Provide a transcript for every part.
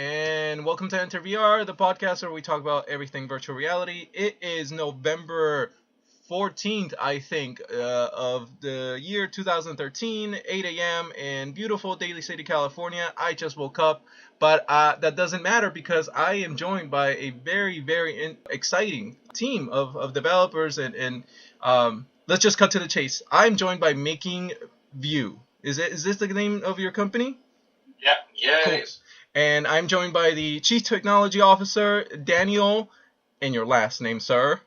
and welcome to EnterVR, the podcast where we talk about everything virtual reality. It is November 14th, I think, of the year 2013, 8 a.m. in beautiful Daly City, California. I just woke up, but that doesn't matter because I am joined by a very exciting team of developers, and let's just cut to the chase. I'm joined by Making View. Is this the name of your company? Yeah, Cool. it is. And I'm joined by the Chief Technology Officer, Daniel, and your last name, sir.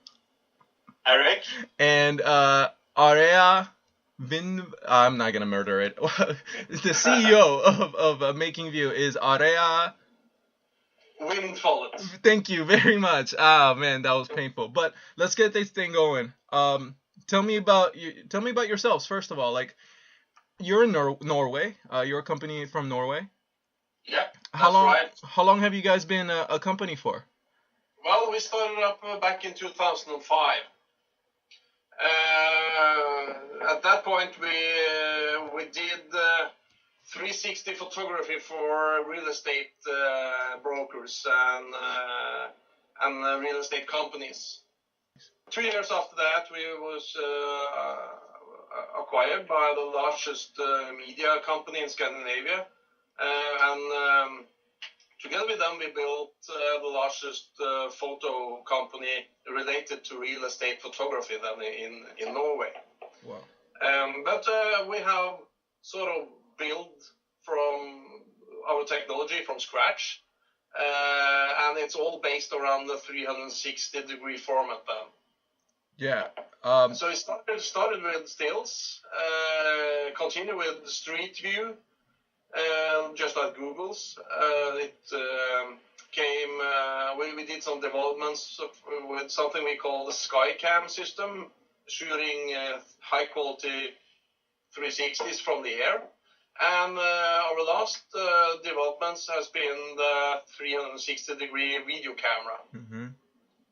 Eric. And Area I'm not going to murder it. The CEO of Making View is Area. Windfallen. Thank you very much. Ah, man, that was painful. But let's get this thing going. Tell me about yourselves, first of all. Like, you're in Norway. You're a company from Norway. Yeah, that's right. How long have you guys been a company for? Well, we started up back in 2005. At that point, we did 360 photography for real estate brokers and real estate companies. 2 years after that, we was acquired by the largest media company in Scandinavia. And together with them, we built the largest photo company related to real estate photography then in Norway. Wow. But we have sort of built from our technology from scratch, and it's all based around the 360-degree format then. Yeah. So it started with stills, continued with street view. Just like Google's, we did some developments with something we call the SkyCam system, shooting high quality 360s from the air. And our last developments has been the 360-degree video camera. Mm-hmm.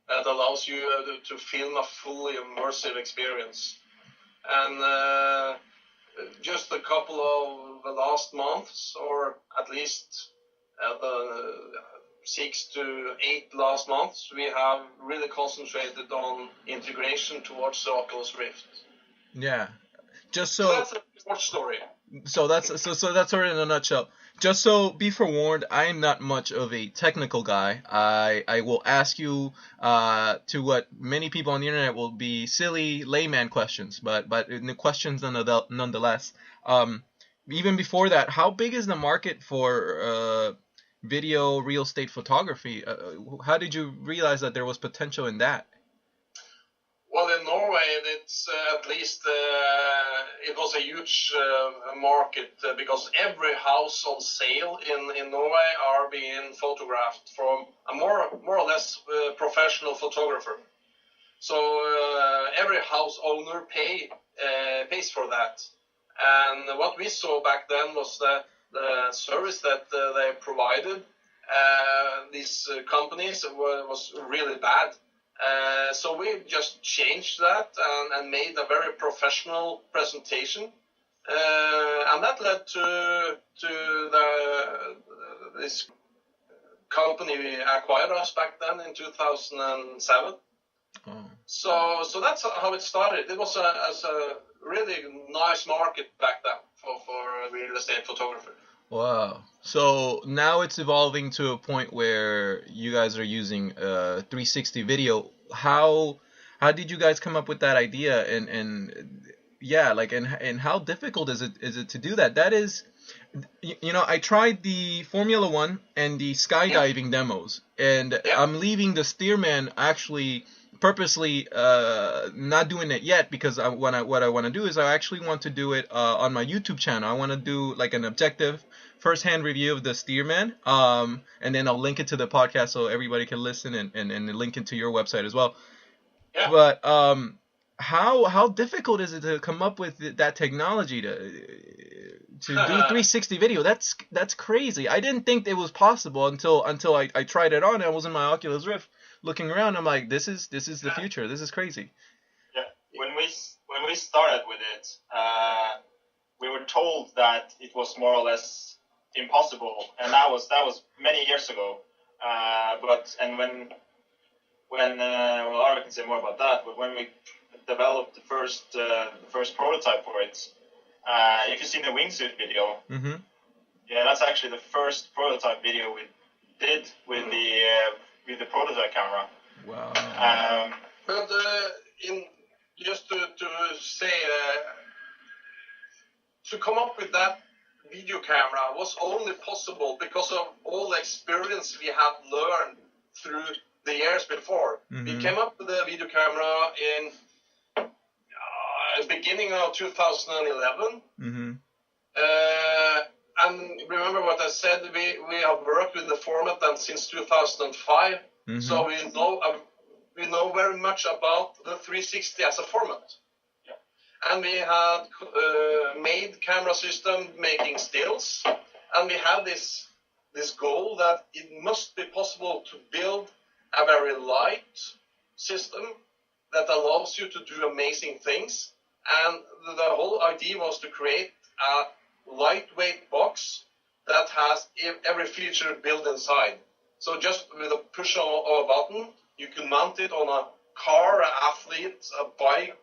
That allows you to film a fully immersive experience. And just a couple of the last months, or at least the 6 to 8 last months, we have really concentrated on integration towards the Oculus Rift. Yeah. Just so that's a short story. So that's sort of in a nutshell. Just so be forewarned, I am not much of a technical guy. I will ask you to what many people on the internet will be silly layman questions, but the questions nonetheless. Even before that, how big is the market for video real estate photography? How did you realize that there was potential in that? Well, in Norway, it's at least it was a huge market because every house on sale in Norway are being photographed from a more or less professional photographer. So every house owner pays for that. And what we saw back then was that the service that they provided these companies was really bad. So we just changed that and made a very professional presentation, and that led to this company acquired us back then in 2007. Oh. So that's how it started. It was a really nice market back then for real estate photography. Wow. So now it's evolving to a point where you guys are using 360 video. How did you guys come up with that idea? And yeah, like, and how difficult is it to do that? That is, I tried the Formula One and the skydiving demos, and I'm leaving the Steerman actually purposely not doing it yet because what I want to do is I actually want to do it on my YouTube channel. I want to do like an objective first-hand review of the Steerman, and then I'll link it to the podcast so everybody can listen and link it to your website as well. Yeah. But how difficult is it to come up with that technology to do 360 video? That's crazy. I didn't think it was possible until I tried it on. I was in my Oculus Rift looking around. I'm like, this is the future. This is crazy. Yeah. When we started with it, we were told that it was more or less impossible, and that was many years ago. But well, I can say more about that. But when we developed the first prototype for it, if you've seen the wingsuit video, Mm-hmm. yeah, that's actually the first prototype video we did with the prototype camera. Wow. But just to say, to come up with that video camera was only possible because of all the experience we had learned through the years before. Mm-hmm. We came up with the video camera in beginning of 2011. Mm-hmm. And remember what I said, we have worked with the format then since 2005. Mm-hmm. So we know very much about the 360 as a format. Yeah. And we had made camera system making stills, and we had this goal that it must be possible to build a very light system that allows you to do amazing things. And the whole idea was to create a lightweight box that has every feature built inside. So just with a push of a button, you can mount it on a car, an athlete, a bike,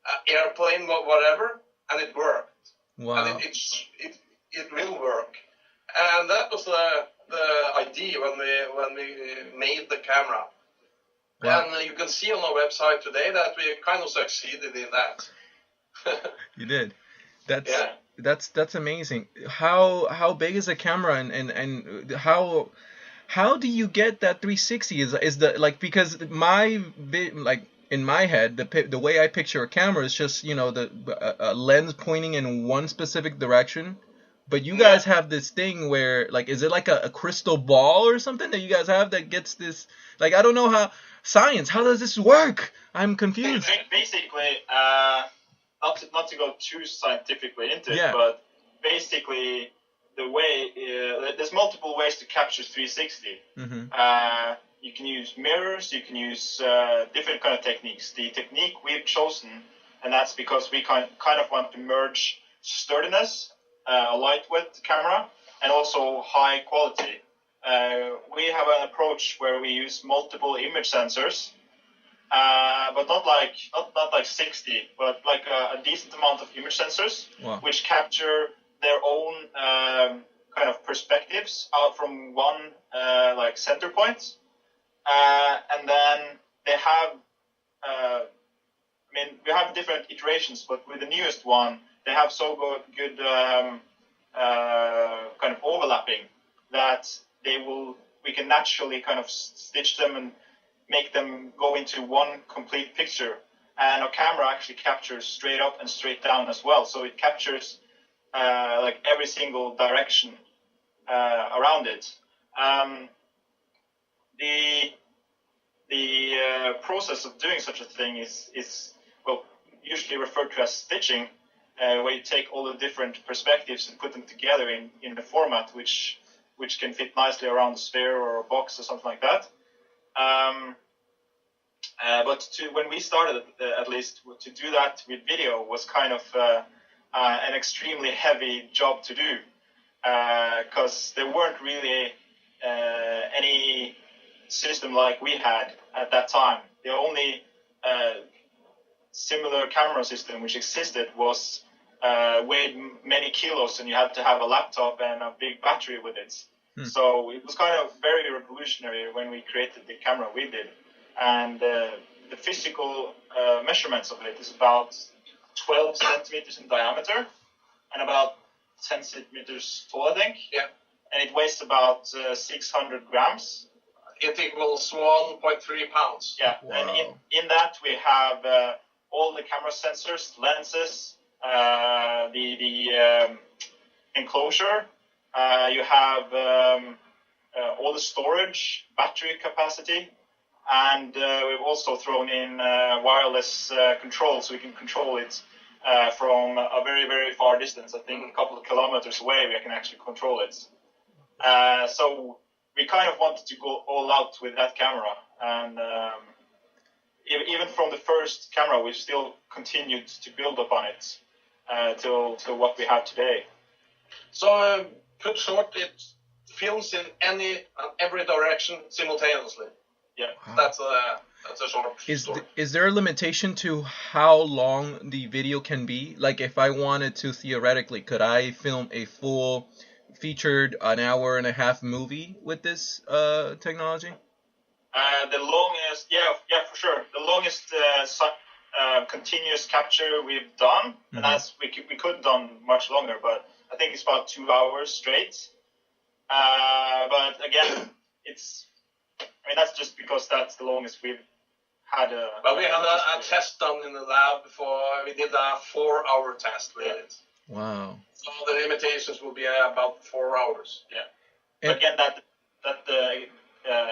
an airplane, whatever, and it worked. Wow. And it will work. And that was the idea when we made the camera. Wow. And you can see on our website today that we kind of succeeded in that. You did. That's Yeah. that's amazing. How big is the camera, and how do you get that 360? Is the like, because like in my head the way I picture a camera is just, you know, a lens pointing in one specific direction, but you guys have this thing where, like, is it like a crystal ball or something that you guys have that gets this, like, I don't know how does this work? I'm confused. Basically, not to go too scientifically into it, Yeah. but basically the way there's multiple ways to capture 360. Mm-hmm. You can use mirrors, you can use different kind of techniques. The technique we've chosen, and that's because we kind of want to merge sturdiness, a lightweight camera, and also high quality. We have an approach where we use multiple image sensors, but not like 60, but like a decent amount of image sensors, Wow. which capture their own kind of perspectives out from one like center point, and then they have. We have different iterations, but with the newest one, they have so good kind of overlapping that we can naturally kind of stitch them and make them go into one complete picture. And our camera actually captures straight up and straight down as well, so it captures like every single direction around it. The process of doing such a thing is well, usually referred to as stitching, where you take all the different perspectives and put them together in a format which can fit nicely around a sphere or a box or something like that. But when we started, at least, to do that with video was kind of an extremely heavy job to do, because there weren't really any system like we had at that time. The only similar camera system which existed was weighed many kilos, and you had to have a laptop and a big battery with it. So it was kind of very revolutionary when we created the camera we did. And the physical measurements of it is about 12 centimeters in diameter and about 10 centimeters tall, I think. Yeah. And it weighs about 600 grams. It equals 1.3 pounds. Yeah, Wow. and in that we have all the camera sensors, lenses, the enclosure. You have all the storage, battery capacity, and we've also thrown in wireless control, so we can control it from a very, very far distance. I think a couple of kilometers away we can actually control it. So we kind of wanted to go all out with that camera, and even from the first camera, we've still continued to build upon it till what we have today. So put short, it films in every direction simultaneously. Yeah, wow. That's a short story. Is there a limitation to how long the video can be? Like, if I wanted to, theoretically, could I film a full featured an hour and a half movie with this technology? The longest, yeah, for sure. The longest continuous capture we've done, and that's we could have done much longer, but I think it's about 2 hours straight. But again, that's just because that's the longest we've had. Well, we had a test done in the lab before. We did a 4-hour test with it. Wow. So the limitations will be about 4 hours. Yeah. And again, that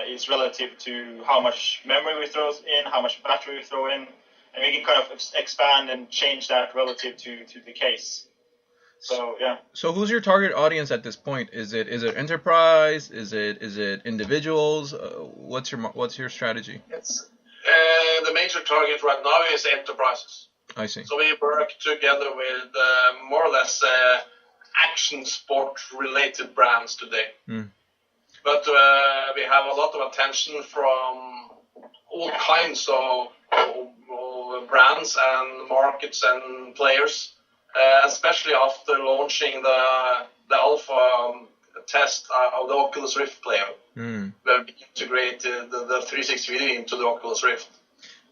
is relative to how much memory we throw in, how much battery we throw in, and we can kind of expand and change that relative to the case. So yeah. So who's your target audience at this point? Is it enterprise? Is it individuals? What's your strategy? It's the major target right now is enterprises. I see. So we work together with more or less action sport related brands today. But we have a lot of attention from all kinds of brands and markets and players. Especially after launching the alpha test of the Oculus Rift player, where we integrated the 360 video into the Oculus Rift.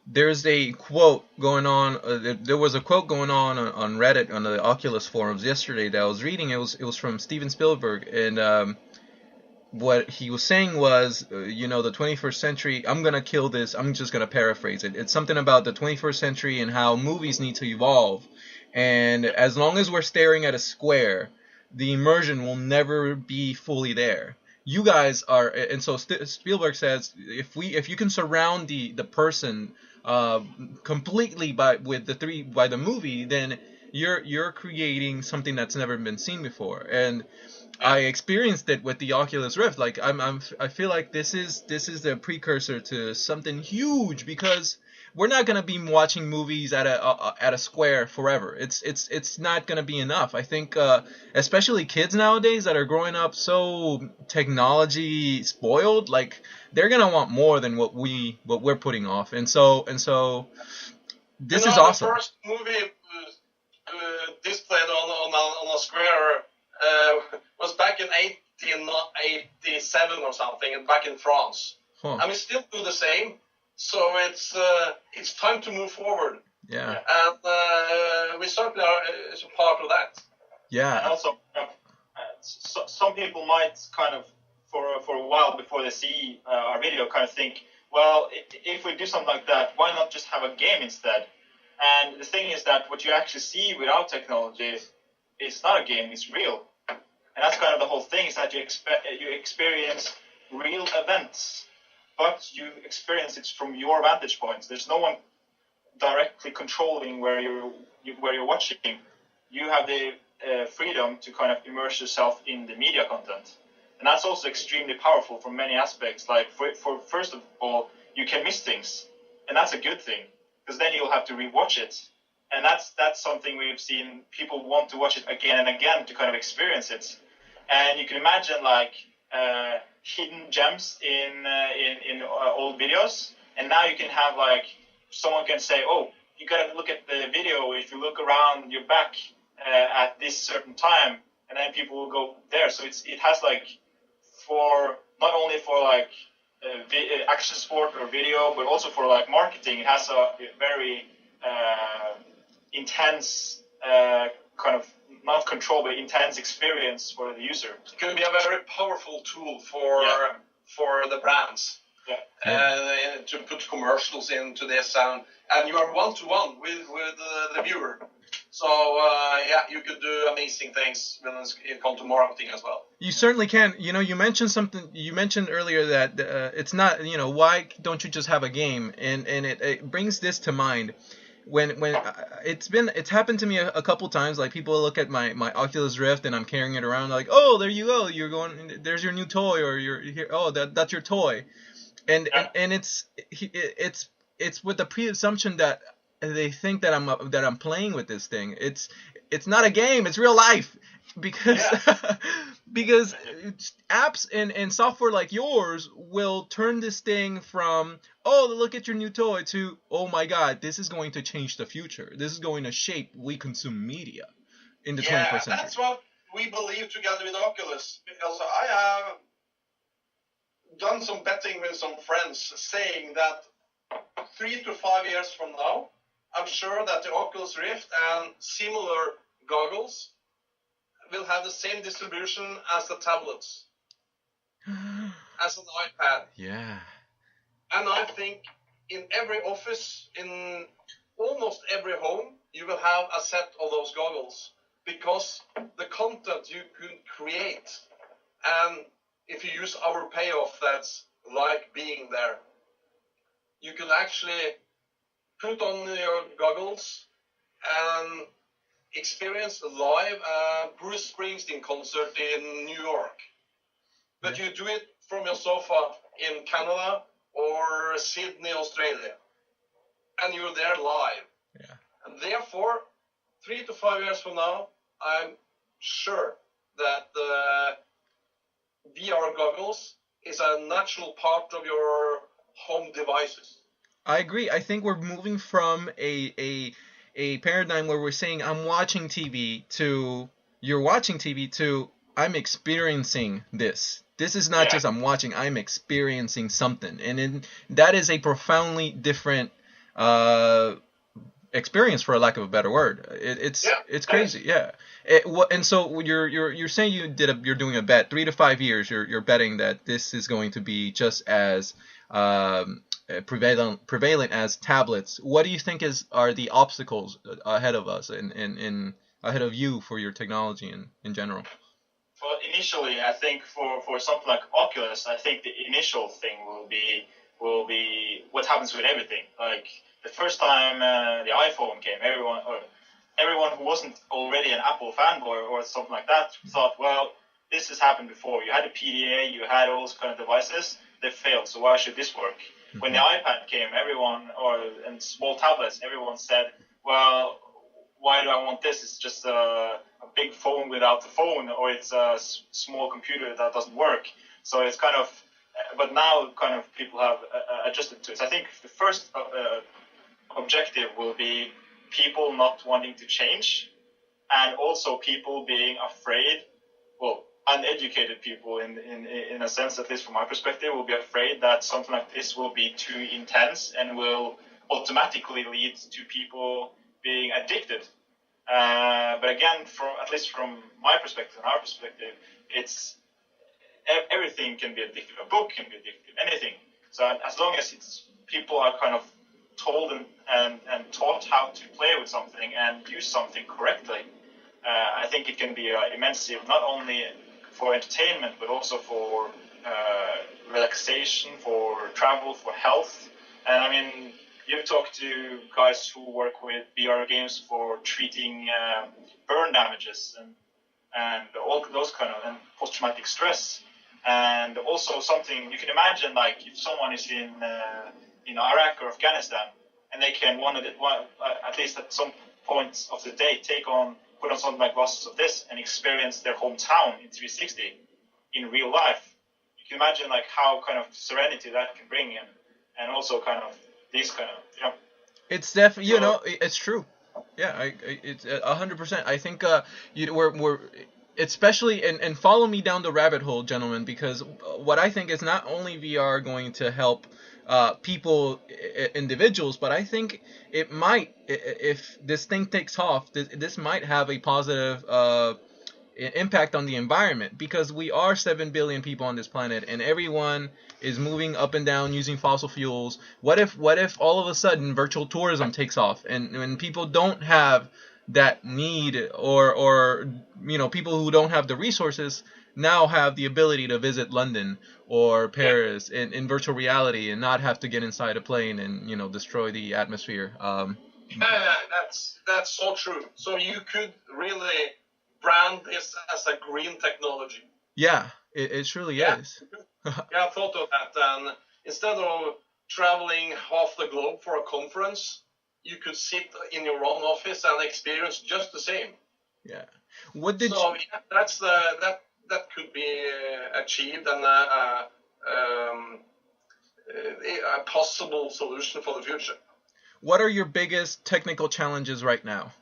There's a quote going on. There was a quote going on Reddit on the Oculus forums yesterday that I was reading. It was from Steven Spielberg, and what he was saying was, the 21st century. I'm gonna kill this. I'm just gonna paraphrase it. It's something about the 21st century and how movies need to evolve. And as long as we're staring at a square, the immersion will never be fully there. You guys are, and so Spielberg says, if you can surround the person completely by the movie, then you're creating something that's never been seen before. And I experienced it with the Oculus Rift. Like I feel like this is the precursor to something huge, because we're not gonna be watching movies at a square forever. It's not gonna be enough. I think especially kids nowadays that are growing up so technology spoiled, like they're gonna want more than what we're putting off. And so this is awesome. The first movie displayed on a square was back in 1887 or something, back in France. Huh. And we still do the same. So it's time to move forward. Yeah. And we certainly are a part of that. Yeah. And also, some people might kind of, for a while before they see our video, kind of think, well, if we do something like that, why not just have a game instead? And the thing is that what you actually see without technology is not a game, it's real. And that's kind of the whole thing, is that you experience real events, but you experience it from your vantage points. There's no one directly controlling where you're watching. You have the freedom to kind of immerse yourself in the media content. And that's also extremely powerful from many aspects. Like, for first of all, you can miss things, and that's a good thing, because then you'll have to rewatch it. And that's something we've seen. People want to watch it again and again to kind of experience it. And you can imagine, like, hidden gems in old videos. And now you can have, like, someone can say, oh, you got to look at the video if you look around your back at this certain time, and then people will go there. So it has, like, for not only for, like, action sport or video, but also for, like, marketing. It has a very intense kind of, not control, but intense experience for the user. It can be a very powerful tool for the brands. Yeah. To put commercials into this, and you are one-to-one with the viewer. So you could do amazing things when it comes to marketing as well. You certainly can. You mentioned something. You mentioned earlier that it's not. Why don't you just have a game? And it brings this to mind. When it's happened to me a couple times. Like, people look at my Oculus Rift and I'm carrying it around, like, oh, there you go, you're going, there's your new toy, or you're here, oh, that's your toy, and it's with the pre-assumption that they think that I'm playing with this thing. it's not a game, it's real life. Because Yeah. because apps and software like yours will turn this thing from, oh, look at your new toy, to, oh my god, this is going to change the future. This is going to shape we consume media in the 21st century. That's what we believe together with Oculus. Because I have done some betting with some friends saying that 3 to 5 years from now, I'm sure that the Oculus Rift and similar goggles will have the same distribution as the tablets, as an iPad. Yeah. And I think in every office, in almost every home, you will have a set of those goggles, because the content you could create, and if you use our payoff, that's like being there. You can actually put on your goggles and experience a live Bruce Springsteen concert in New York. But you do it from your sofa in Canada or Sydney, Australia. And you're there live. Yeah. And therefore, 3 to 5 years from now, I'm sure that the VR goggles is a natural part of your home devices. I agree. I think we're moving from a paradigm where we're saying I'm watching TV to you're watching TV to I'm experiencing this. This is not just I'm watching, I'm experiencing something. And that is a profoundly different experience, for a lack of a better word. It's crazy. Yeah. And so you're saying you're doing a bet, 3 to 5 years. You're betting that this is going to be just as prevalent as tablets. What do you think are the obstacles ahead of us and ahead of you for your technology in general? Well, initially, I think for something like Oculus, I think the initial thing will be what happens with everything. Like the first time the iPhone came, everyone who wasn't already an Apple fanboy or something like that thought, well, this has happened before. You had a PDA, you had all those kind of devices. They failed, so why should this work? Mm-hmm. When the iPad came, and small tablets, everyone said, well, why do I want this? It's just a big phone without the phone, or it's a small computer that doesn't work. So it's kind of, but now kind of people have adjusted to it. So I think the first objective will be people not wanting to change, and also people being afraid, well, uneducated people in a sense, at least from my perspective, will be afraid that something like this will be too intense and will automatically lead to people being addicted. But again, at least from my perspective and our perspective, it's everything can be addictive. A book can be addictive, anything. So as long as people are kind of told and taught how to play with something and use something correctly, I think it can be immensely, not only for entertainment, but also for relaxation, for travel, for health. And I mean, you've talked to guys who work with VR games for treating burn damages and all those kind of, and post-traumatic stress. And also something you can imagine, like if someone is in Iraq or Afghanistan, and they can at least at some points of the day put on something like glasses of this and experience their hometown in 360 in real life. You can imagine like how kind of serenity that can bring in, and also kind of these kind of, It's definitely, it's true. Yeah, it's 100%. I think we're especially, and follow me down the rabbit hole, gentlemen, because what I think is not only VR going to help people, individuals, but I think it might, if this thing takes off, this might have a positive impact on the environment, because we are 7 billion people on this planet, and everyone is moving up and down using fossil fuels. What if all of a sudden virtual tourism takes off, and when people don't have that need, or people who don't have the resources now have the ability to visit London or Paris in virtual reality and not have to get inside a plane and destroy the atmosphere. That's so true. So you could really brand this as a green technology. Yeah, it truly is. I thought of that. And instead of traveling half the globe for a conference, you could sit in your own office and experience just the same. Yeah. What did So yeah, that's that could be achieved, and a possible solution for the future. What are your biggest technical challenges right now?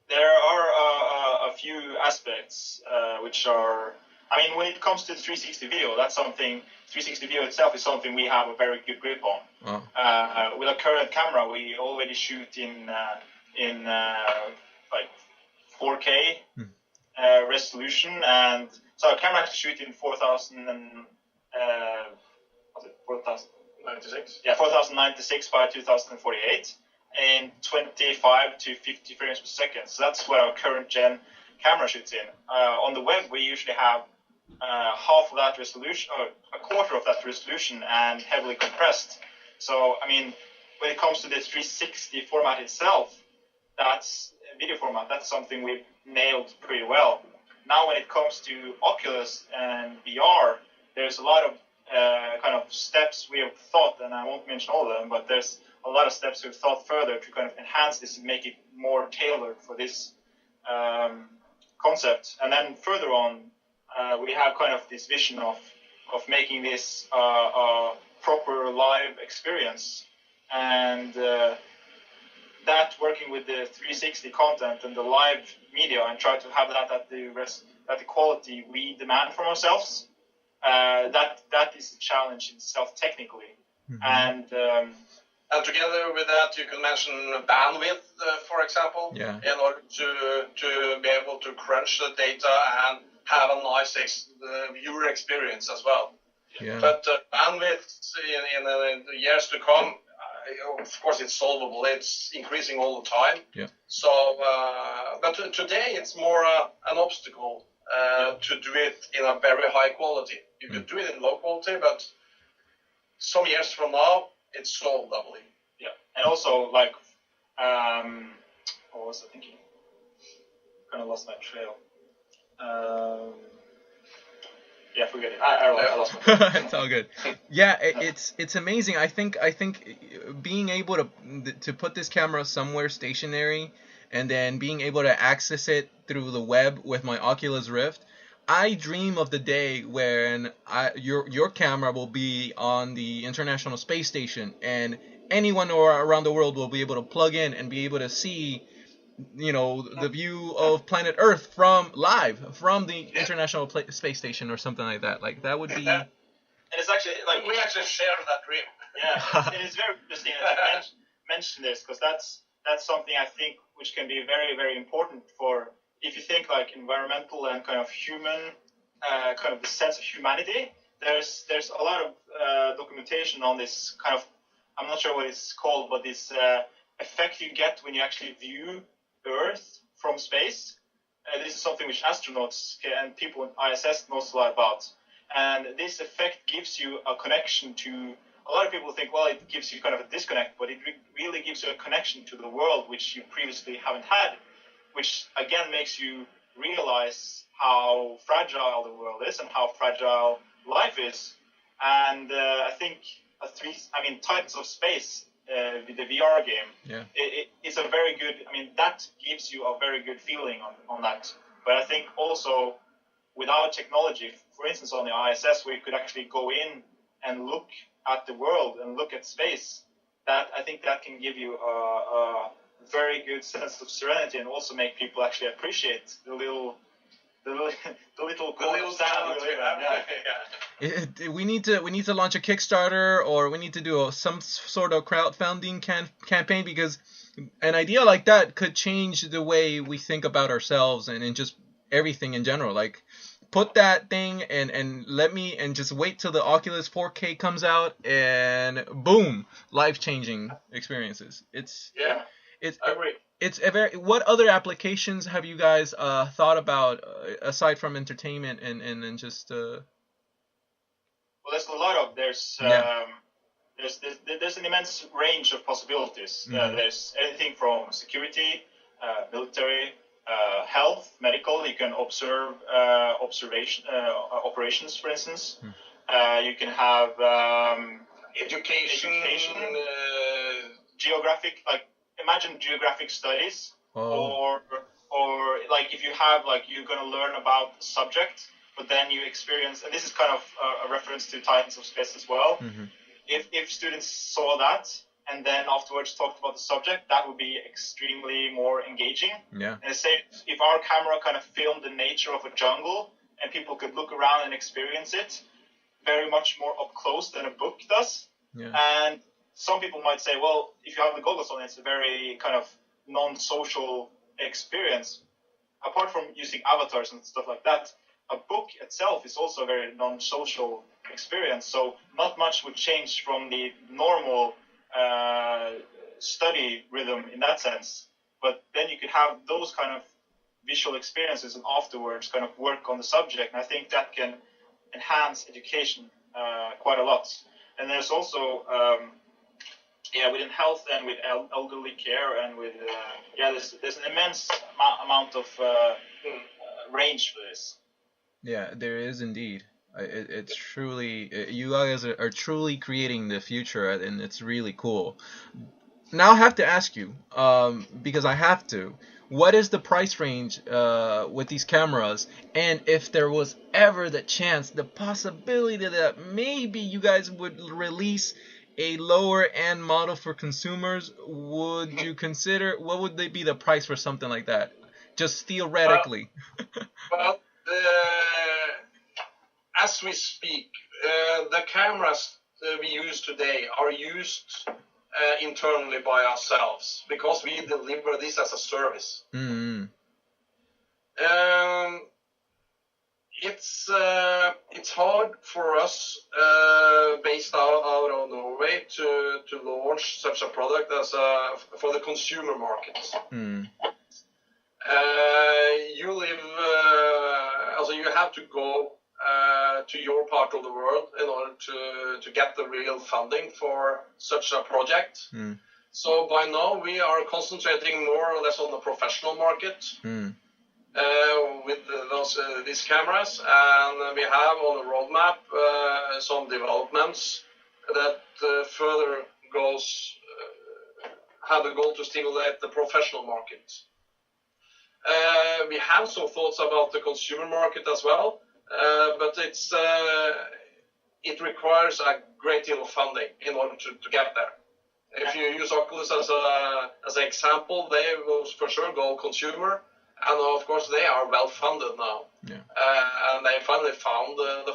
There are a few aspects which are, I mean, when it comes to 360 video, that's something, 360 video itself is something we have a very good grip on. Oh. With our current camera, we already shoot in like 4K resolution, and so our camera actually shoots in 4000 and was it 4096? Yeah, 4096 by 2048 in 25 to 50 frames per second. So that's what our current gen camera shoots in. On the web, we usually have half of that resolution, or a quarter of that resolution, and heavily compressed. So, I mean, when it comes to the 360 format itself, that's video format, that's something we've nailed pretty well. Now, when it comes to Oculus and VR, there's a lot of kind of steps we have thought, and I won't mention all of them, but there's a lot of steps we've thought further to kind of enhance this and make it more tailored for this concept. And then further on, we have kind of this vision of making this a proper live experience, and that working with the 360 content and the live media, and try to have that at the quality we demand from ourselves. That is a challenge in itself technically. And together with that, you can mention bandwidth, for example, in order to be able to crunch the data and have a nice viewer experience as well. Yeah. But bandwidth in the years to come, of course, it's solvable. It's increasing all the time. Yeah. So, but today it's more an obstacle to do it in a very high quality. You could do it in low quality, but some years from now, it's solved, I believe. Yeah, and also like, what was I thinking? Kind of lost my trail. Yeah, forget it. I lost my It's all good. Yeah, it's amazing. I think being able to put this camera somewhere stationary, and then being able to access it through the web with my Oculus Rift, I dream of the day when your camera will be on the International Space Station, and anyone around the world will be able to plug in and be able to see, the view of planet Earth from the International Space Station or something like that. Like that would be. And it's actually like we actually share that dream. Yeah, it is very interesting that you mention this, because that's something I think which can be very, very important for, if you think like environmental and kind of human, kind of the sense of humanity. There's a lot of documentation on this kind of, I'm not sure what it's called, but this effect you get when you actually view Earth from space. This is something which astronauts and people in ISS knows a lot about. And this effect gives you a connection to, a lot of people think, well, it gives you kind of a disconnect, but it really gives you a connection to the world which you previously haven't had, which again makes you realize how fragile the world is and how fragile life is. And I think Titans of Space, the VR game, it's a very good, that gives you a very good feeling on that. But I think also without technology, for instance on the ISS, where you could actually go in and look at the world and look at space, that I think that can give you a very good sense of serenity, and also make people actually appreciate the little sound we live in. We need to launch a Kickstarter, or we need to do some sort of crowdfunding campaign, because an idea like that could change the way we think about ourselves and just everything in general. Like, put that thing and just wait till the Oculus 4K comes out, and boom, life-changing experiences. I agree. It's a very. What other applications have you guys thought about aside from entertainment and just? Well, there's a lot of there's an immense range of possibilities. There's anything from security, military, health, medical. You can observe operations, for instance. You can have education. Geographic, like imagine geographic studies, or or like if you have like you're going to learn about the subject, but then you experience, and this is kind of a reference to Titans of Space as well. Mm-hmm. If students saw that and then afterwards talked about the subject, that would be extremely more engaging. Yeah. And the same, if our camera kind of filmed the nature of a jungle and people could look around and experience it very much more up close than a book does. Yeah. And some people might say, well, if you have the goggles on, it's a very kind of non-social experience. Apart from using avatars and stuff like that, a book itself is also a very non-social experience. So not much would change from the normal study rhythm in that sense. But then you could have those kind of visual experiences and afterwards kind of work on the subject. And I think that can enhance education quite a lot. And there's also, within health and with elderly care and with, there's an immense amount of range for this. Yeah, there is indeed. It's truly, you guys are truly creating the future, and it's really cool. Now I have to ask you, because I have to, what is the price range with these cameras? And if there was ever the chance, the possibility that maybe you guys would release a lower end model for consumers, would you consider, what would they be the price for something like that? Just theoretically. Well, as we speak, the cameras we use today are used internally by ourselves because we deliver this as a service. Mm-hmm. It's hard for us, based out of Norway, to launch such a product as for the consumer market. Mm. You live, also you have to go to your part of the world in order to get the real funding for such a project. Mm. So by now we are concentrating more or less on the professional market. Mm. With these cameras, and we have on the roadmap some developments that further have the goal to stimulate the professional market. We have some thoughts about the consumer market as well, but it requires a great deal of funding in order to get there. If you use Oculus as an example, they will for sure go consumer. And of course, they are well funded now. Yeah. And they finally found the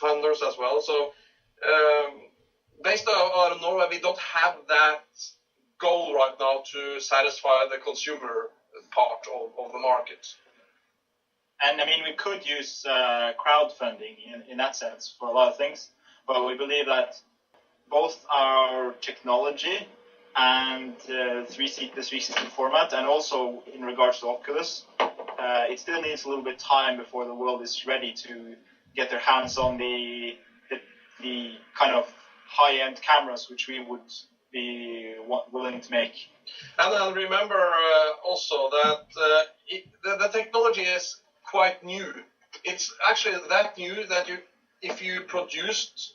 funders as well. So, based out of Norway, we don't have that goal right now to satisfy the consumer part of the market. And I mean, we could use crowdfunding in that sense for a lot of things. But we believe that both our technology and the 360 format, and also in regards to Oculus, it still needs a little bit of time before the world is ready to get their hands on the kind of high-end cameras which we would be willing to make. And then remember also that the technology is quite new. It's actually that new that if you produced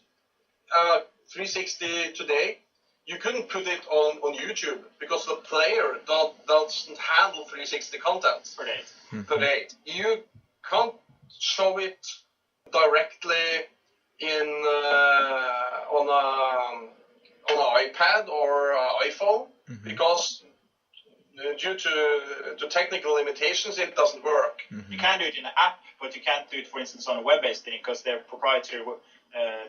360 today, you couldn't put it on YouTube because the player doesn't handle 360 content per day. You can't show it directly on an iPad or iPhone because due to technical limitations, it doesn't work. You can do it in an app, but you can't do it, for instance, on a web-based thing because their proprietary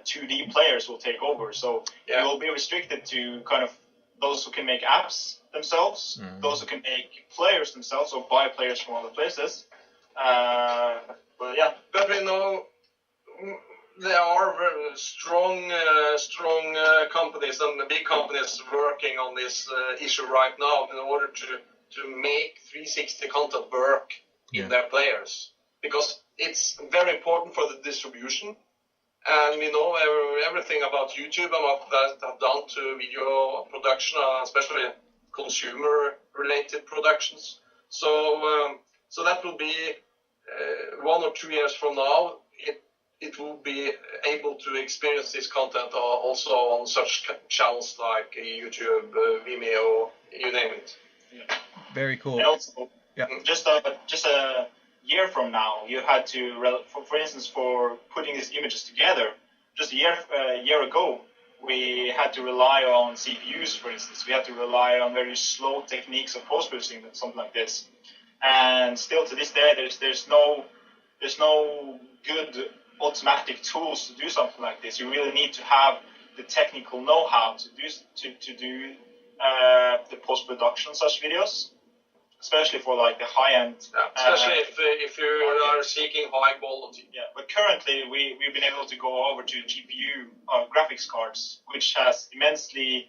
2D players will take over. So you will be restricted to kind of those who can make apps themselves, those who can make players themselves or buy players from other places. But we know there are very strong companies and big companies working on this issue right now in order to make 360 content work in their players, because it's very important for the distribution. And we know everything about YouTube and what that have done to video production, especially consumer-related productions. So that will be 1 or 2 years from now. It will be able to experience this content also on such channels like YouTube, Vimeo, you name it. Very cool. And also, Yeah. Just a year from now, you had to, for instance, for putting these images together, just a year ago, we had to rely on CPUs, for instance. We had to rely on very slow techniques of post-processing, something like this. And still to this day, there's no good automatic tools to do something like this. You really need to have the technical know-how to do the post-production of such videos, especially for like the high-end. Especially if you are seeking high quality. Yeah, but currently we've been able to go over to GPU graphics cards, which has immensely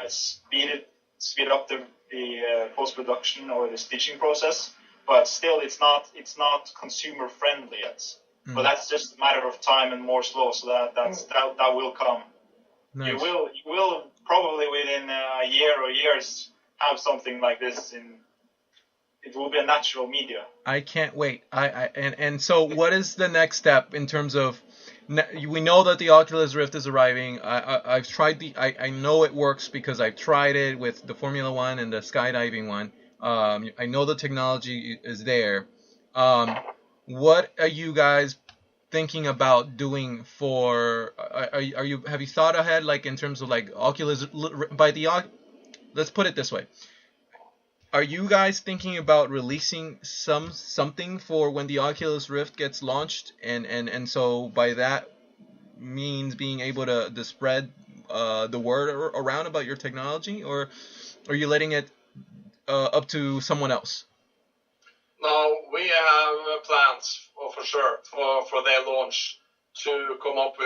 speed up the post-production or the stitching process. But still, it's not consumer friendly yet. But that's just a matter of time and more slow. So that will come. Nice. You will probably within a year or years have something like this it will be a natural media. I can't wait. And so what is the next step in terms of, we know that the Oculus Rift is arriving. I've tried I know it works because I've tried it with the Formula One and the skydiving one. I know the technology is there. What are you guys thinking about doing for, have you thought ahead, like in terms of like Oculus, let's put it this way. Are you guys thinking about releasing something for when the Oculus Rift gets launched, and so by that means being able to spread the word around about your technology, or are you letting it up to someone else? No, we have plans for sure for their launch to come up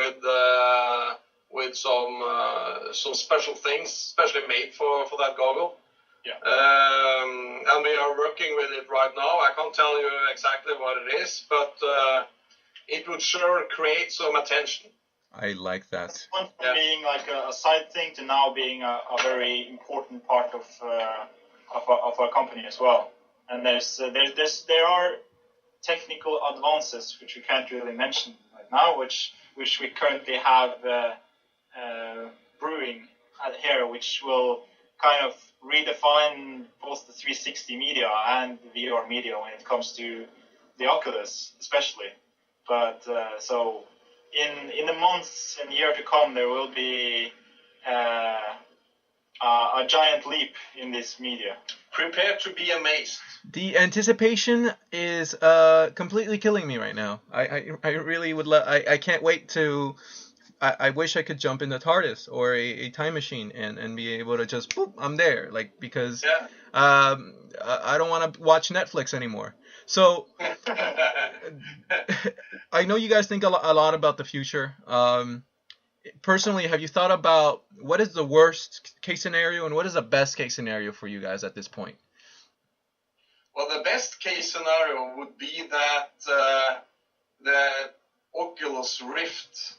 with some special things, especially made for that goggle. Yeah. And we are working with it right now. I can't tell you exactly what it is, but it would sure create some attention. I like that. It's went from being like a side thing to now being a very important part of our company as well. And there are technical advances which we can't really mention right now, which we currently have brewing here, which will kind of redefine both the 360 media and the VR media when it comes to the Oculus, especially. But so in the months and year to come, there will be a giant leap in this media. Prepare to be amazed. The anticipation is completely killing me right now. I really would I can't wait to. I wish I could jump in the TARDIS or a time machine and be able to just boop, I'm there, like, because I don't want to watch Netflix anymore. So I know you guys think a lot about the future. Personally, have you thought about what is the worst case scenario and what is the best case scenario for you guys at this point? Well, the best case scenario would be that the Oculus Rift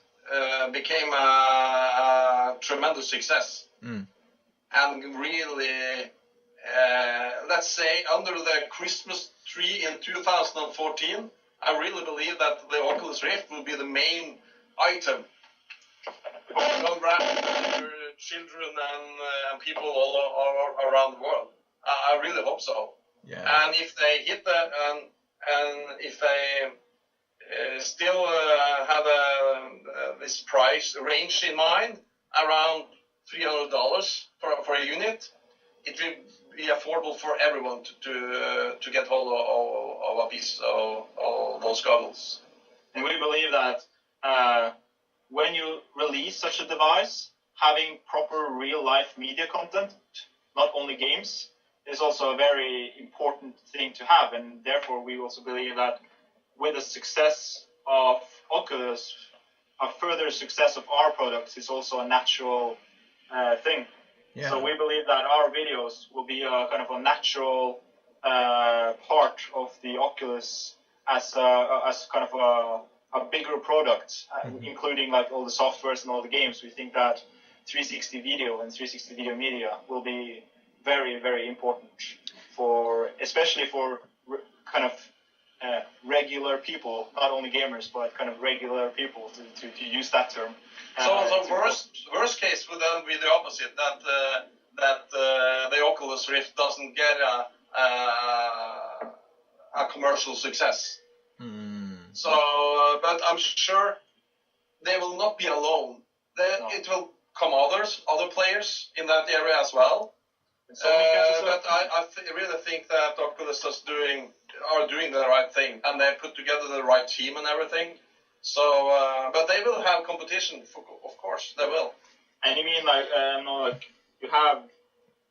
became a tremendous success. And really, let's say, under the Christmas tree in 2014, I really believe that the Oculus Rift will be the main item. For children and people all around the world. I really hope so. Yeah. And if they hit that, and if they still have this price range in mind, around $300 for a unit, it will be affordable for everyone to get hold of a piece of those goggles. And we believe that when you release such a device, having proper real-life media content, not only games, is also a very important thing to have. And therefore, we also believe that with the success of Oculus, a further success of our products is also a natural thing. Yeah. So we believe that our videos will be a kind of a natural part of the Oculus as kind of a bigger product, including like all the softwares and all the games. We think that 360 video and 360 video media will be very, very important especially for kind of regular people, not only gamers, but kind of regular people to use that term. So the worst case would then be the opposite, that the Oculus Rift doesn't get a commercial success. Mm. So, but I'm sure they will not be alone. It will come other players in that area as well. But I really think that Oculus are doing the right thing, and they put together the right team and everything. So, but they will have competition, of course, they will. And you mean like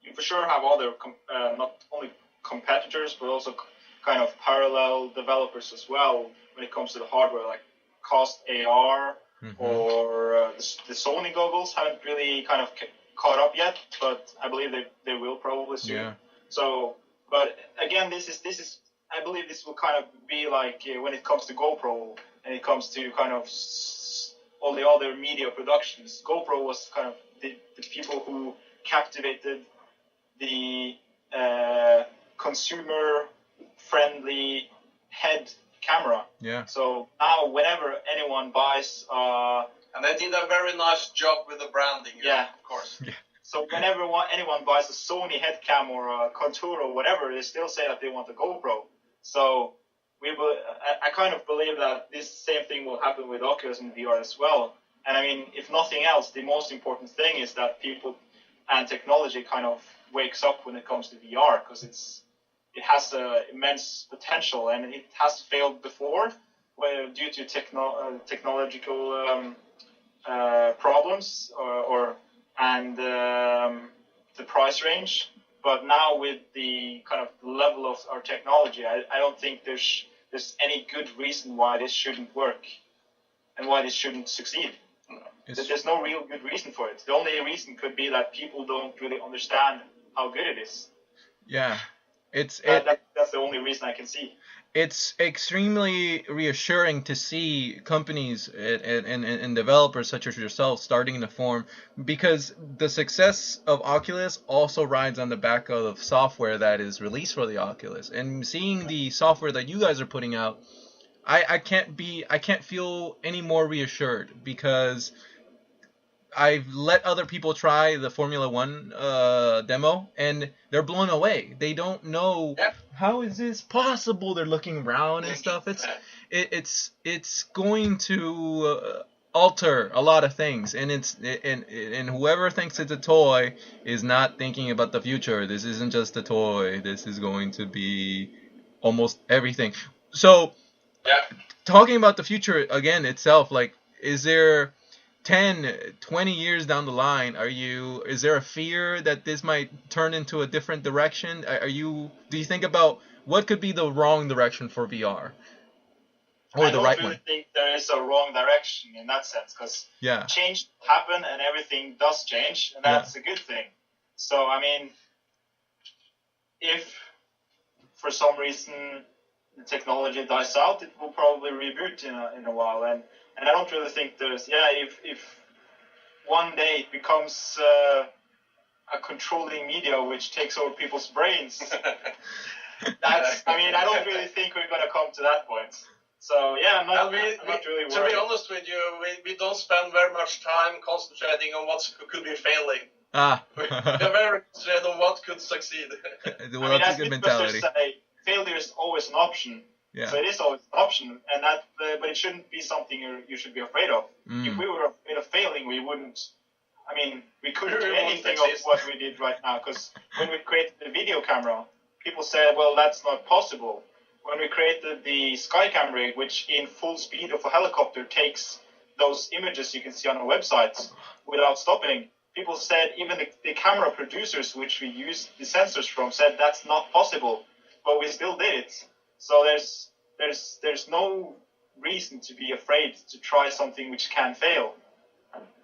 you for sure have other not only competitors but also kind of parallel developers as well when it comes to the hardware, like Cast AR or the Sony goggles haven't really kind of caught up yet, but I believe they will probably soon. Yeah. So, but again, this is I believe this will kind of be like when it comes to GoPro and it comes to kind of all the other media productions. GoPro was kind of the people who captivated the consumer-friendly head camera. Yeah. So now, whenever anyone buys, and they did a very nice job with the branding. Yeah, of course. Yeah. So whenever anyone buys a Sony head cam or a Contour or whatever, they still say that they want a GoPro. So I kind of believe that this same thing will happen with Oculus and VR as well. And I mean, if nothing else, the most important thing is that people and technology kind of wakes up when it comes to VR, because it has immense potential, and it has failed before due to technological problems and the price range. But now with the kind of level of our technology, I don't think there's any good reason why this shouldn't work and why this shouldn't succeed. There's no real good reason for it. The only reason could be that people don't really understand how good it is. Yeah. That's the only reason I can see. It's extremely reassuring to see companies and developers such as yourself starting to form, because the success of Oculus also rides on the back of software that is released for the Oculus. And seeing the software that you guys are putting out, I can't feel any more reassured, because I've let other people try the Formula One demo, and they're blown away. They don't know how is this possible. They're looking around and stuff. It's going to alter a lot of things, and and whoever thinks it's a toy is not thinking about the future. This isn't just a toy. This is going to be almost everything. So, talking about the future again itself, like, is there 10, 20 years down the line, is there a fear that this might turn into a different direction? Do you think about what could be the wrong direction for VR? Or the right one? I don't really think there is a wrong direction in that sense, because change happen and everything does change, and that's a good thing. So, I mean, if for some reason the technology dies out, it will probably reboot in a while, and I don't really think there's, if one day it becomes a controlling media which takes over people's brains, I don't really think we're going to come to that point. So, I'm not really worried. To be honest with you, we don't spend very much time concentrating on what could be failing. We're very concentrated on what could succeed. Well, that's a good mentality. Failure is always an option. Yeah. So it is always an option, and but it shouldn't be something you should be afraid of. If we were afraid of failing, we wouldn't. I mean, we couldn't do anything of what we did right now, because when we created the video camera, people said, well, that's not possible. When we created the sky camera, which in full speed of a helicopter takes those images you can see on our website without stopping, people said, even the camera producers, which we used the sensors from, said that's not possible, but we still did it. So there's no reason to be afraid to try something which can fail,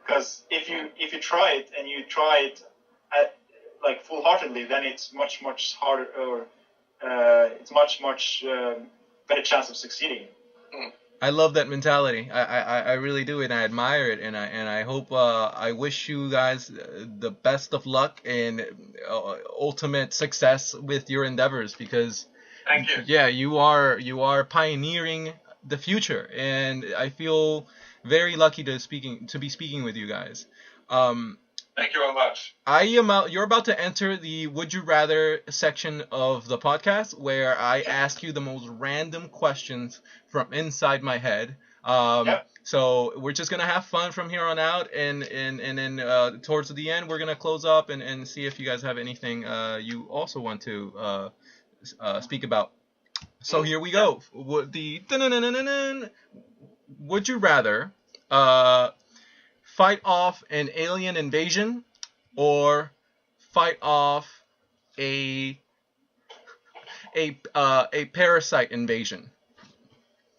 because if you try it and you try it like full-heartedly, then it's much harder, or it's much better chance of succeeding. I love that mentality. I really do, and I admire it, and I hope I wish you guys the best of luck and ultimate success with your endeavors, because thank you. Yeah, you are pioneering the future, and I feel very lucky to be speaking with you guys. Thank you very much. You're about to enter the Would You Rather section of the podcast, where I ask you the most random questions from inside my head. So we're just gonna have fun from here on out, and then towards the end we're gonna close up and see if you guys have anything you also want to speak about. So here we go. Would you rather fight off an alien invasion or fight off a parasite invasion?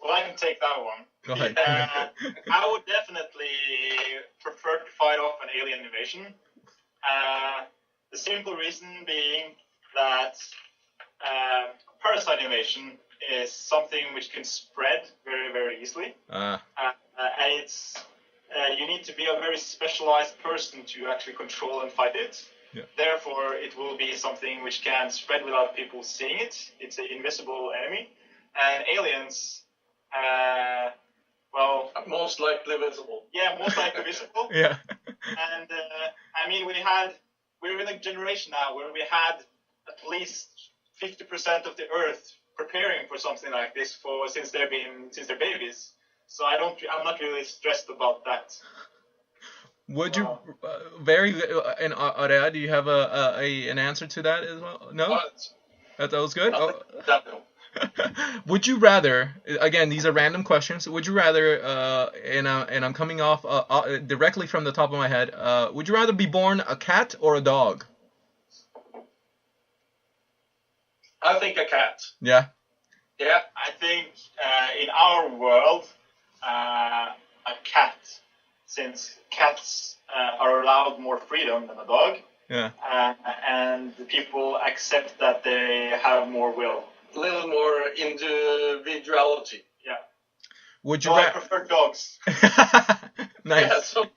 Well, I can take that one. Go ahead. I would definitely prefer to fight off an alien invasion. The simple reason being that parasite invasion is something which can spread very, very easily. And it's you need to be a very specialized person to actually control and fight it. Yeah. Therefore, it will be something which can spread without people seeing it. It's an invisible enemy. And aliens, well... Most likely visible. Yeah, most likely visible. Yeah. And, I mean, we're in a generation now where we had at least 50% of the Earth preparing for something like this since they're babies. So I'm not really stressed about that. Would you and Aurea, do you have an answer to that as well? No? What? That was good? No. Would you rather, again, these are random questions, would you rather, and I'm coming off directly from the top of my head, would you rather be born a cat or a dog? I think a cat. Yeah? Yeah. I think in our world, a cat, since cats are allowed more freedom than a dog, yeah, and the people accept that they have more will. A little more individuality. Yeah. Would you I prefer dogs. Nice. Yeah, so,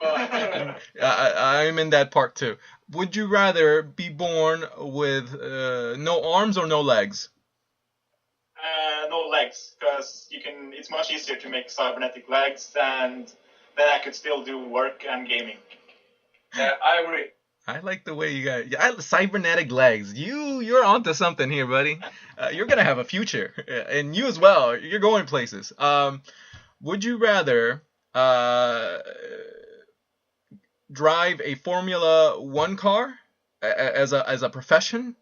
I'm in that part too. Would you rather be born with no arms or no legs? No legs, because it's much easier to make cybernetic legs, and then I could still do work and gaming. Yeah, I agree. I like the way you got cybernetic legs. You're onto something here, buddy. You're gonna have a future, and you as well. You're going places. Would you rather drive a Formula One car as a profession,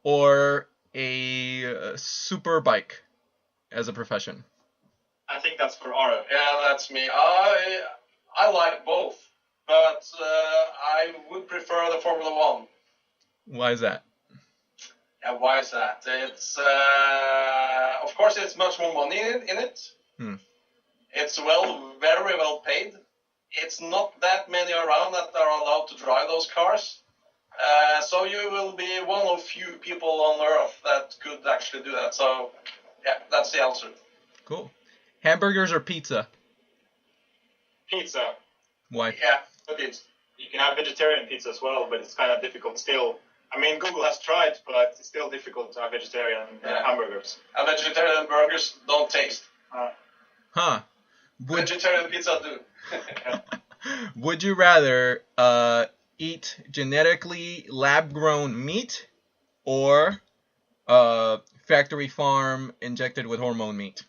or a superbike as a profession? I think that's for Ara. Yeah, that's me. I like both, but I would prefer the Formula One. Why is that? Yeah, why is that? It's of course it's much more money in it. It's very well paid. It's not that many around that are allowed to drive those cars. So you will be one of few people on Earth that could actually do that. So, yeah, that's the answer. Cool. Hamburgers or pizza? Pizza. Why? Yeah, pizza. You can have vegetarian pizza as well, but it's kind of difficult still. I mean, Google has tried, but it's still difficult to have vegetarian hamburgers. And vegetarian burgers don't taste. Huh. Vegetarian pizza do. Would you rather eat genetically lab-grown meat or factory farm injected with hormone meat?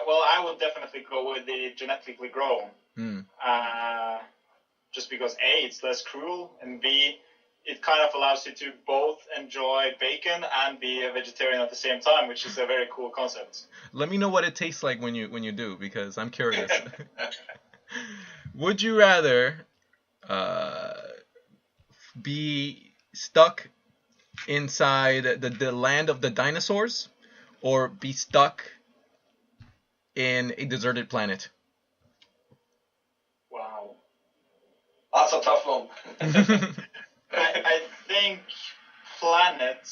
Well, I would definitely go with the genetically grown. Just because A, it's less cruel, and B, it kind of allows you to both enjoy bacon and be a vegetarian at the same time, which is a very cool concept. Let me know what it tastes like when you do, because I'm curious. Would you rather be stuck inside the land of the dinosaurs, or be stuck in a deserted planet? Wow. That's a tough one. I think planet,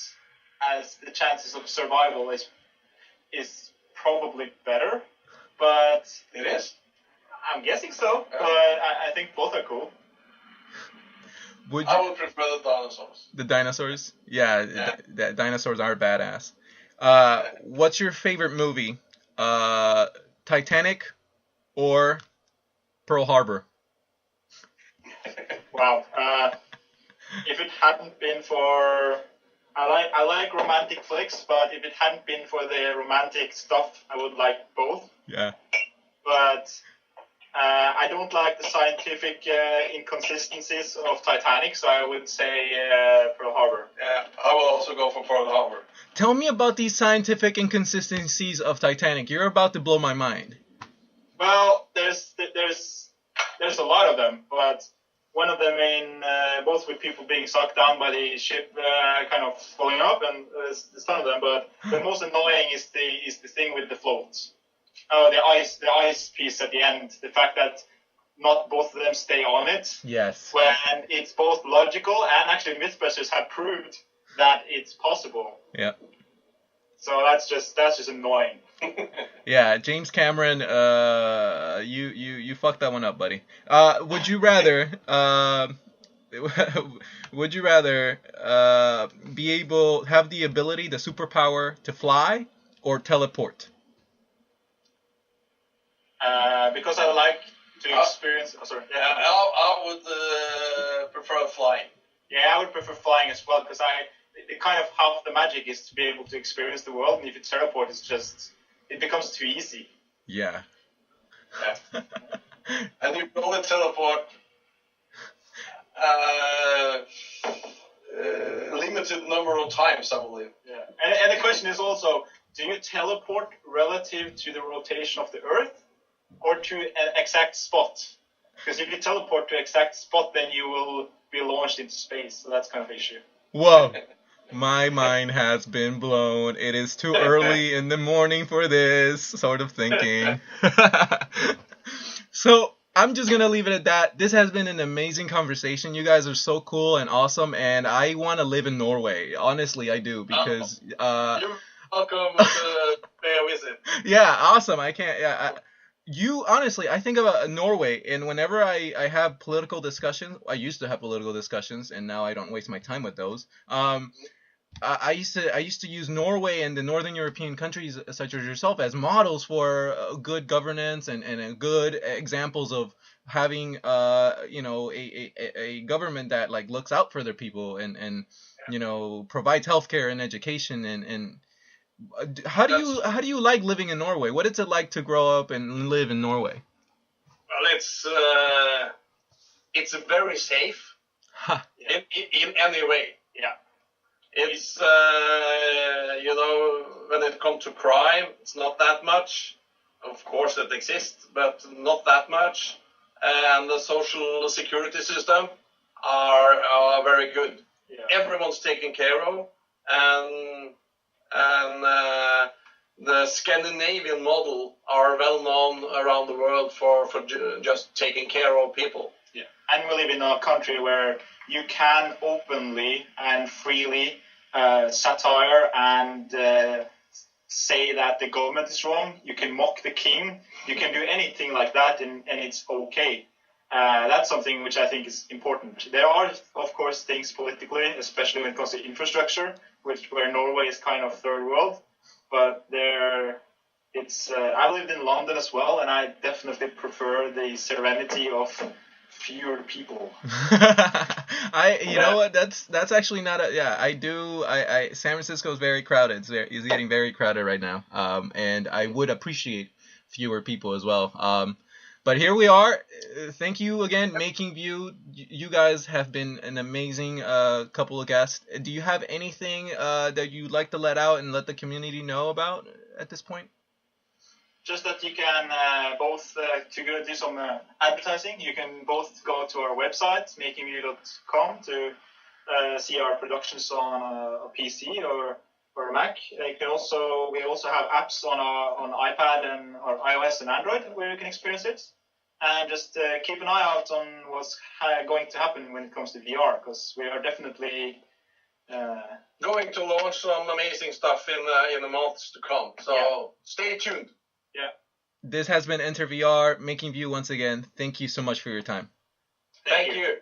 as the chances of survival is probably better, but It is? I'm guessing so, but I think both are cool. I would prefer the dinosaurs. The dinosaurs? Yeah. Dinosaurs are badass. What's your favorite movie? Titanic or Pearl Harbor? Wow. If it hadn't been for, I like romantic flicks, but if it hadn't been for the romantic stuff, I would like both. Yeah. But I don't like the scientific inconsistencies of Titanic, so I would say Pearl Harbor. Yeah, I will also go for Pearl Harbor. Tell me about these scientific inconsistencies of Titanic. You're about to blow my mind. Well, there's a lot of them, but one of the main, both with people being sucked down by the ship kind of falling up, and there's ton of them. But the most annoying is the thing with the floats. Oh, the ice piece at the end. The fact that not both of them stay on it. Yes. When it's both logical and actually Mythbusters have proved that it's possible. Yeah. So that's just annoying. Yeah, James Cameron, you fucked that one up, buddy. Would you rather have the ability, the superpower to fly or teleport? Because I like to experience. Oh, sorry. Yeah, I would prefer flying. Yeah, I would prefer flying as well because the kind of half the magic is to be able to experience the world, and if you teleport, it becomes too easy. Yeah. Yeah. And you can only teleport limited number of times, I believe. Yeah. And the question is also, do you teleport relative to the rotation of the Earth or to an exact spot? Because if you teleport to an exact spot, then you will be launched into space. So that's kind of an issue. Whoa. My mind has been blown. It is too early in the morning for this sort of thinking. So I'm just going to leave it at that. This has been an amazing conversation. You guys are so cool and awesome, and I want to live in Norway. Honestly, I do, because... You're welcome to pay a visit. Yeah, awesome. I can't... Yeah, honestly, I think about Norway, and whenever I have political discussions, I used to have political discussions, and now I don't waste my time with those. I used to use Norway and the northern European countries such as yourself as models for good governance and good examples of having a government that like looks out for their people and provides healthcare and education and how do you like living in Norway? What is it like to grow up and live in Norway? Well, it's very safe in any way. Yeah. It's, when it comes to crime, it's not that much. Of course it exists, but not that much. And the social security system are very good. Yeah. Everyone's taken care of. And the Scandinavian model are well known around the world for just taking care of people. Yeah. And we live in a country where you can openly and freely satire and say that the government is wrong. You can mock the king. You can do anything like that, and it's okay. That's something which I think is important. There are, of course, things politically, especially when it comes to infrastructure, where Norway is kind of third world. But I lived in London as well, and I definitely prefer the serenity of fewer people. You know what? That's actually not I do. San Francisco is very crowded. It's getting very crowded right now. And I would appreciate fewer people as well. But here we are. Thank you again, Making View. You guys have been an amazing couple of guests. Do you have anything that you'd like to let out and let the community know about at this point? Just that you can both, to do some advertising, you can both go to our website, makingview.com, to see our productions on a PC or a Mac. We also have apps on iPad and or iOS and Android where you can experience it. And just keep an eye out on what's going to happen when it comes to VR, because we are definitely going to launch some amazing stuff in the months to come. So Stay tuned. Yeah. This has been EnterVR, Making View once again. Thank you so much for your time. Thank you.